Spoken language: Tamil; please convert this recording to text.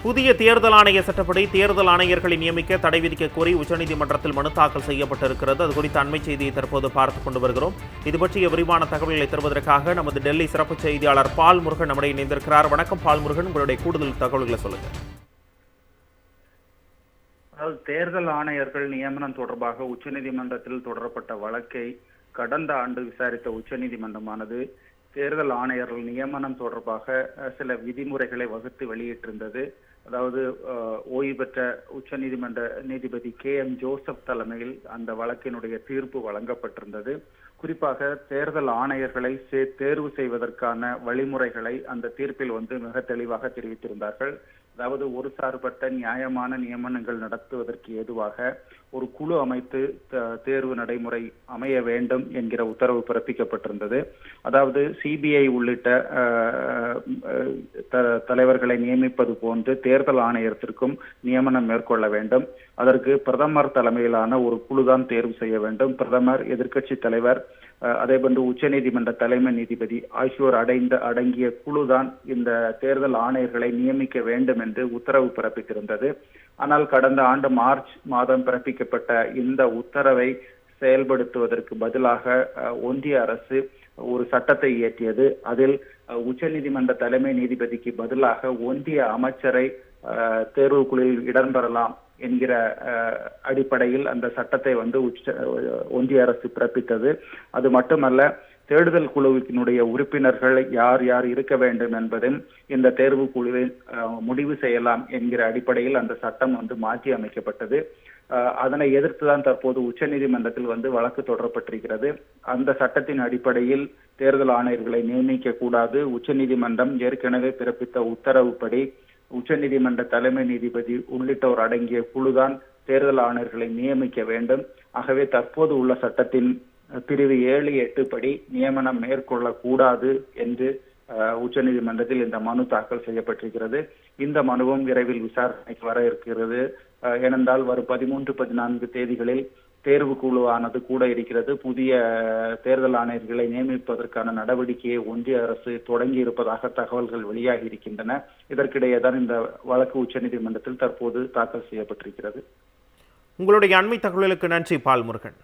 புதிய தேர்தல் ஆணைய சட்டப்படி தேர்தல் ஆணையர்களை நியமிக்க தடை விதிக்க கோரி உச்சநீதிமன்றத்தில் மனு தாக்கல் செய்யப்பட்டிருக்கிறது. அது குறித்த அண்மை செய்தியை தற்போது பார்த்துக் கொண்டு வருகிறோம். இது பற்றிய விரிவான தகவல்களை தருவதற்காக நமது டெல்லி சிறப்பு செய்தியாளர் பால் முருகன் நம்முடைய இணைந்திருக்கிறார். வணக்கம் பால் முருகன், உங்களுடைய கூடுதல் தகவல்களை சொல்லுங்க. அதாவது தேர்தல் ஆணையர்கள் நியமனம் தொடர்பாக உச்சநீதிமன்றத்தில் தொடரப்பட்ட வழக்கை கடந்த ஆண்டு விசாரித்த உச்சநீதிமன்றமானது தேர்தல் ஆணையர்கள் நியமனம் தொடர்பாக சில விதிமுறைகளை வகுத்து வெளியிட்டிருந்தது. அதாவது ஓய்வு பெற்ற உச்சநீதிமன்ற நீதிபதி KM ஜோசப் தலைமையில் அந்த வழக்கினுடைய தீர்ப்பு வழங்கப்பட்டிருந்தது. குறிப்பாக தேர்தல் ஆணையர்களை தேர்வு செய்வதற்கான வழிமுறைகளை அந்த தீர்ப்பில் மிக தெளிவாக தெரிவித்திருந்தார்கள். அதாவது ஒரு சார்பற்ற நியாயமான நியமனங்கள் நடத்துவதற்கு ஏதுவாக ஒரு குழு அமைத்து தேர்வு நடைமுறை அமைய வேண்டும் என்கிற உத்தரவு பிறப்பிக்கப்பட்டிருந்தது. அதாவது CBI உள்ளிட்ட தலைவர்களை நியமிப்பது போன்று தேர்தல் ஆணையத்திற்கும் நியமனம் மேற்கொள்ள வேண்டும். அதற்கு பிரதமர் தலைமையிலான ஒரு குழுதான் தேர்வு செய்ய வேண்டும். பிரதமர், எதிர்க்கட்சி தலைவர், அதே போன்று உச்சநீதிமன்ற தலைமை நீதிபதி ஆகியோர் அடங்கிய குழுதான் இந்த தேர்தல் ஆணையர்களை நியமிக்க வேண்டும் என்று உத்தரவு பிறப்பித்திருந்தது. ஆனால் கடந்த ஆண்டு மார்ச் மாதம் பிறப்பிக்கப்பட்ட இந்த உத்தரவை செயல்படுத்துவதற்கு பதிலாக ஒன்றிய அரசு ஒரு சட்டத்தை இயற்றியது. அதில் உச்சநீதிமன்ற தலைமை நீதிபதிக்கு பதிலாக ஒன்றிய அமைச்சரை தேர்வு குழுவில் இடம்பெறலாம் என்கிற அடிப்படையில் அந்த சட்டத்தை ஒன்றிய அரசு பிறப்பித்தது. அது மட்டுமல்ல, தேர்தல் குழுவினுடைய உறுப்பினர்கள் யார் யார் இருக்க வேண்டும் என்பதும் இந்த தேர்வு குழுவில் முடிவு செய்யலாம் என்கிற அடிப்படையில் அந்த சட்டம் மாற்றி அமைக்கப்பட்டது. அதனை எதிர்த்துதான் தற்போது உச்சநீதிமன்றத்தில் வழக்கு தொடரப்பட்டிருக்கிறது. அந்த சட்டத்தின் அடிப்படையில் தேர்தல் ஆணையர்களை நியமிக்க கூடாது. உச்சநீதிமன்றம் ஏற்கனவே பிறப்பித்த உத்தரவுப்படி உச்சநீதிமன்ற தலைமை நீதிபதி உள்ளிட்டோர் அடங்கிய குழுதான் தேர்தல் ஆணையர்களை நியமிக்க வேண்டும். ஆகவே தற்போது உள்ள சட்டத்தின் பிரிவு 7(8) படி நியமனம் மேற்கொள்ளக்கூடாது என்று உச்சநீதிமன்றத்தில் இந்த மனு தாக்கல் செய்யப்பட்டிருக்கிறது. இந்த மனுவும் விரைவில் விசாரணைக்கு வர இருக்கிறது. ஏனென்றால் வரும் 13, 14 தேதிகளில் தேர்வு குழுவானது கூட இருக்கிறது. புதிய தேர்தல் ஆணையர்களை நியமிப்பதற்கான நடவடிக்கையை ஒன்றிய அரசு தொடங்கி இருப்பதாக தகவல்கள் வெளியாகி இருக்கின்றன. இதற்கிடையே தான் இந்த வழக்கு உச்சநீதிமன்றத்தில் தற்போது தாக்கல் செய்யப்பட்டிருக்கிறது. உங்களுடைய அண்மை தகவலுக்கு நன்றி பால் முருகன்.